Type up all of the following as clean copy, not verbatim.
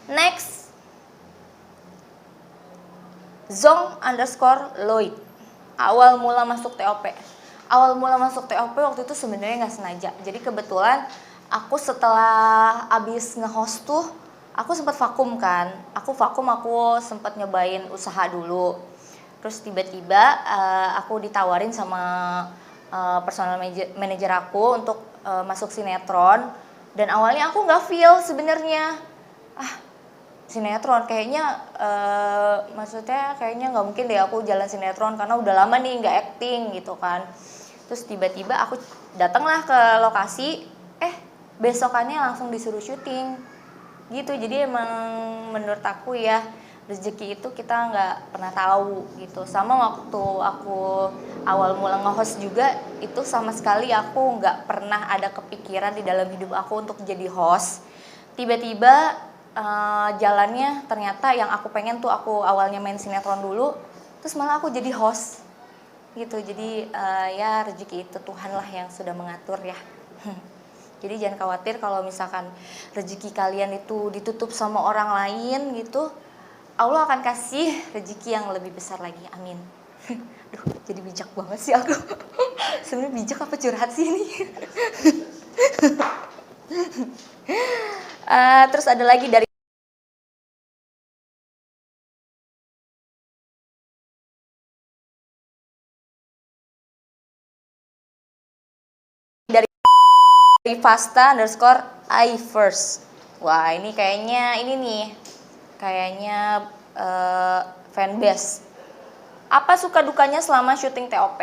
Next, Zong_Lloyd. Awal mula masuk TOP. Awal mula masuk TOP waktu itu sebenarnya nggak sengaja. Jadi kebetulan aku setelah abis nge-host tuh, aku sempat vakum kan. Aku sempat nyobain usaha dulu. Terus tiba-tiba aku ditawarin sama personal manager aku untuk masuk sinetron. Dan awalnya aku nggak feel sebenarnya. Sinetron kayaknya maksudnya kayaknya nggak mungkin deh aku jalan sinetron karena udah lama nih nggak acting gitu kan. Terus tiba-tiba aku datanglah ke lokasi, besokannya langsung disuruh syuting gitu. Jadi emang menurut aku ya, rezeki itu kita nggak pernah tahu gitu. Sama waktu aku awal mula nge-host juga, itu sama sekali aku nggak pernah ada kepikiran di dalam hidup aku untuk jadi host. Tiba-tiba jalannya ternyata yang aku pengen tuh, aku awalnya main sinetron dulu, terus malah aku jadi host gitu. Jadi ya rezeki itu Tuhan lah yang sudah mengatur ya. Jadi jangan khawatir kalau misalkan rezeki kalian itu ditutup sama orang lain gitu, Allah akan kasih rezeki yang lebih besar lagi, amin. Duh, jadi bijak banget sih aku. Sebenarnya bijak apa curhat sih ini? Terus ada lagi dari Fasta_I_first. Wah, ini kayaknya fanbase. Apa suka dukanya selama syuting TOP?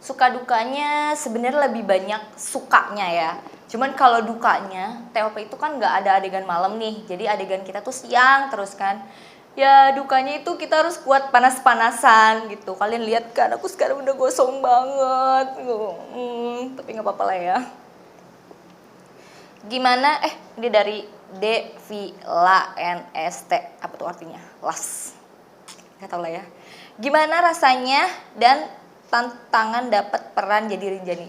Suka dukanya sebenarnya lebih banyak sukanya ya. Cuman kalau dukanya, TOP itu kan nggak ada adegan malam nih. Jadi adegan kita tuh siang terus kan. Ya dukanya itu kita harus kuat panas-panasan gitu. Kalian lihat kan, aku sekarang udah gosong banget. Tapi nggak apa-apa lah ya. Gimana? Ini dari DVLANST. Apa tuh artinya? Las. Nggak tahu lah ya. Gimana rasanya dan tantangan dapat peran jadi Rinjani?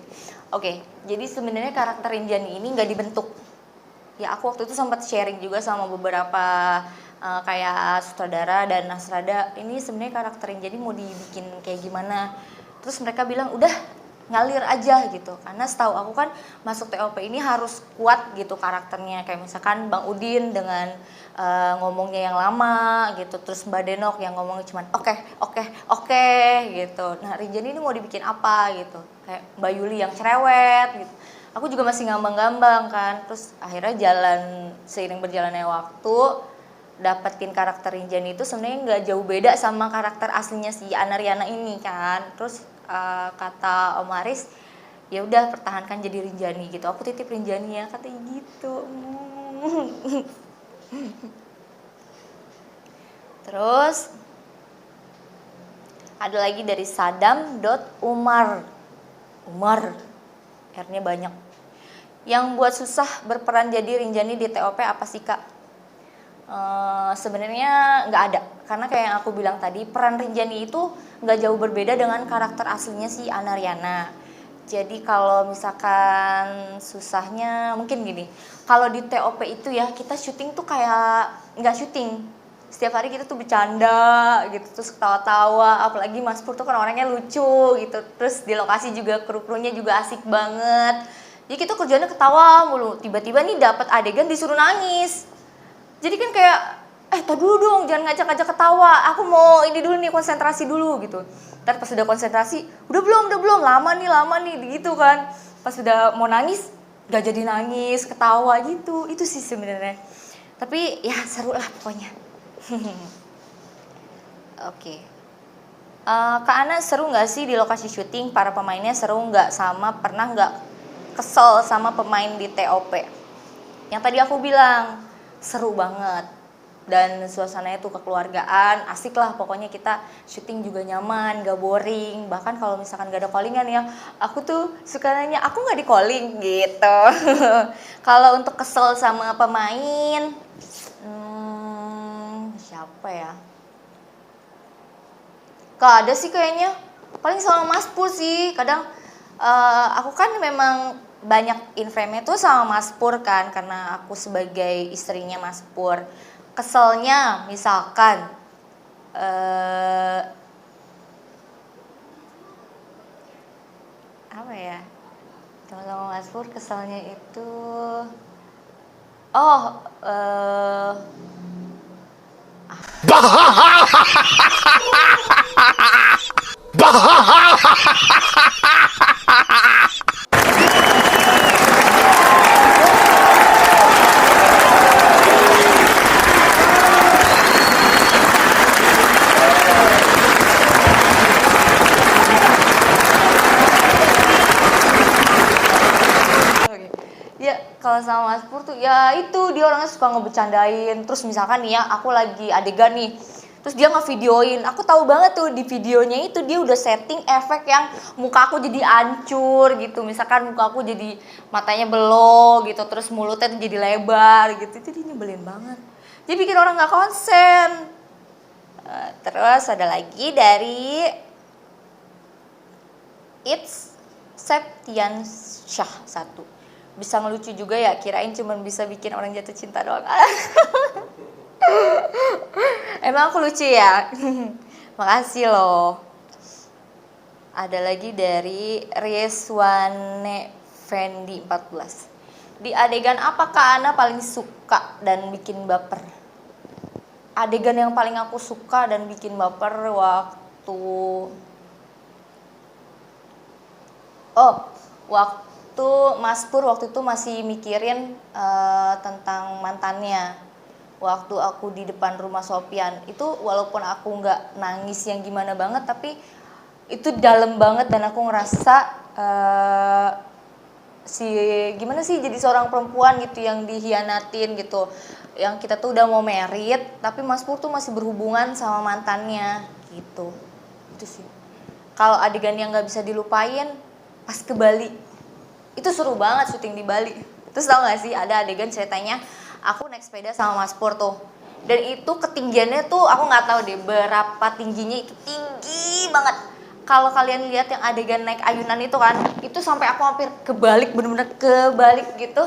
Oke, jadi sebenarnya karakter Rinjani ini nggak dibentuk. Ya aku waktu itu sempat sharing juga sama beberapa kayak sutradara dan nasrada. Ini sebenarnya karakter Rinjani mau dibikin kayak gimana? Terus mereka bilang udah ngalir aja gitu, karena setahu aku kan masuk TOP ini harus kuat gitu karakternya, kayak misalkan Bang Udin dengan ngomongnya yang lama gitu, terus Mbak Denok yang ngomongnya cuman oke gitu. Nah Rinjani ini mau dibikin apa gitu, kayak Mbak Yuli yang cerewet gitu. Aku juga masih ngambang-ngambang kan, terus akhirnya seiring berjalannya waktu dapetin karakter Rinjani itu sebenarnya nggak jauh beda sama karakter aslinya si Anariana ini kan. Terus kata Om Aris, ya udah pertahankan jadi Rinjani gitu. Aku titip Rinjani ya, katanya gitu. Terus ada lagi dari Sadam.Umar. Umar, R-nya banyak. Yang buat susah berperan jadi Rinjani di TOP apa sih Kak? Sebenarnya nggak ada, karena kayak yang aku bilang tadi, peran Rinjani itu nggak jauh berbeda dengan karakter aslinya si Anariana. Jadi kalau misalkan susahnya mungkin gini, kalau di TOP itu ya kita syuting tuh kayak nggak syuting, setiap hari kita tuh bercanda gitu, terus ketawa-tawa, apalagi Mas Pur tuh kan orangnya lucu gitu, terus di lokasi juga kru-krunya juga asik banget. Jadi kita kerjanya ketawa mulu, tiba-tiba nih dapat adegan disuruh nangis. Jadi kan kayak, tar dulu dong, jangan ngajak-ngajak ketawa, aku mau ini dulu nih, konsentrasi dulu gitu. Ntar pas udah konsentrasi, udah belum, lama nih gitu kan. Pas udah mau nangis, gak jadi nangis, ketawa gitu, itu sih sebenarnya. Tapi ya seru lah pokoknya. Oke. Kak Ana, seru gak sih di lokasi syuting? Para pemainnya seru gak? Sama pernah gak kesel sama pemain di TOP? Yang tadi aku bilang, seru banget, dan suasananya tuh kekeluargaan, asik lah pokoknya. Kita syuting juga nyaman, gak boring. Bahkan kalau misalkan gak ada callingan ya, aku tuh suka nanya, aku gak di calling gitu. Kalau untuk kesel sama pemain, siapa ya? Gak ada sih kayaknya, paling sama Mas Pur sih. Kadang aku kan memang banyak in frame-nya tuh sama Mas Pur kan, karena aku sebagai istrinya Mas Pur. Keselnya misalkan apa ya? Sama Mas Pur keselnya itu ya kalau sama Mas Pur tuh ya itu dia orangnya suka ngebecandain. Terus misalkan nih ya aku lagi adegan nih, terus dia ngevideoin, aku tahu banget tuh di videonya itu dia udah setting efek yang muka aku jadi hancur gitu. Misalkan muka aku jadi matanya belok gitu, terus mulutnya tuh jadi lebar gitu. Itu dia nyebelin banget, dia bikin orang nggak konsen. Terus ada lagi dari It's Septiansyah 1. Bisa ngelucu juga ya, kirain cuman bisa bikin orang jatuh cinta doang. Emang aku lucu ya? Makasih loh. Ada lagi dari Rieswane Fendi 14. Di adegan apakah Ana paling suka dan bikin baper? Adegan yang paling aku suka dan bikin baper waktu Mas Pur waktu itu masih mikirin tentang mantannya. Waktu aku di depan rumah Sopian itu, walaupun aku nggak nangis yang gimana banget, tapi itu dalam banget dan aku ngerasa gimana sih jadi seorang perempuan gitu yang dihianatin gitu, yang kita tuh udah mau merit tapi Mas Pur tuh masih berhubungan sama mantannya gitu. Itu sih kalau adegan yang nggak bisa dilupain pas ke Bali. Itu seru banget syuting di Bali. Terus tau gak sih ada adegan ceritanya aku naik sepeda sama Mas Pur tuh. Dan itu ketinggiannya tuh aku gak tahu deh berapa tingginya, itu tinggi banget. Kalau kalian lihat yang adegan naik ayunan itu kan, itu sampai aku hampir kebalik, bener-bener kebalik gitu.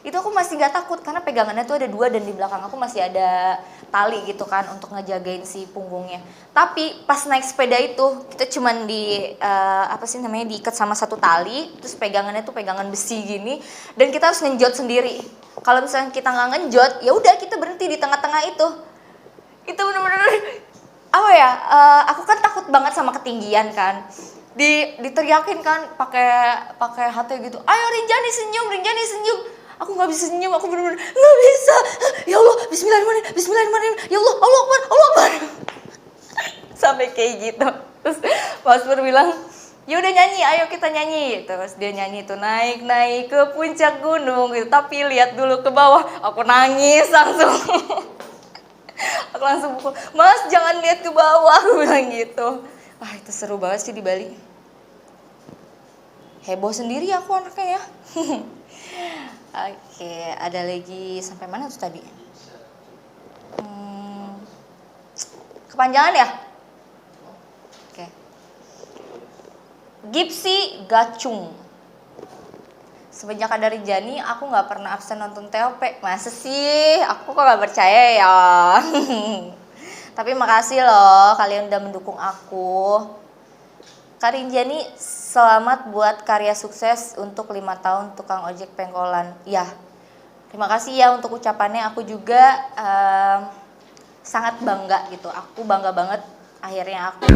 Itu aku masih gak takut karena pegangannya tuh ada 2 dan di belakang aku masih ada tali gitu kan untuk ngejagain si punggungnya. Tapi pas naik sepeda itu kita cuman diikat sama 1 tali, terus pegangannya tuh pegangan besi gini dan kita harus ngenjot sendiri. Kalau misalnya kita nggak ngenjot, ya udah kita berhenti di tengah-tengah itu. Itu bener-bener apa ya? Aku kan takut banget sama ketinggian kan. Diteriakin kan pakai hati gitu. Ayo Rinjani senyum, Rinjani senyum. Aku nggak bisa senyum, aku bener-bener nggak bisa. Ya Allah, Bismillahirrahmanirrahim, Bismillahirrahmanirrahim. Ya Allah, Allah Akbar, Allah Akbar. Sampai kayak gitu. Terus Mas Pur bilang, ya udah nyanyi, ayo kita nyanyi. Terus dia nyanyi tuh naik ke puncak gunung gitu. Tapi lihat dulu ke bawah, aku nangis langsung. Aku langsung pukul, Mas jangan lihat ke bawah, aku bilang gitu. Wah itu seru banget sih di Bali. Heboh sendiri aku anaknya ya. Oke, ada lagi sampai mana tuh tadi? Kepanjangan ya? Oke. Gipsy Gacung. Semenjak ada Rinjani, aku nggak pernah absen nonton TOP. Masa sih? Aku kok nggak percaya ya. Tapi makasih loh, kalian udah mendukung aku. Kak Rinjani, selamat buat karya sukses untuk 5 tahun tukang ojek pengkolan. Ya, terima kasih ya untuk ucapannya. Aku juga sangat bangga gitu. Aku bangga banget akhirnya aku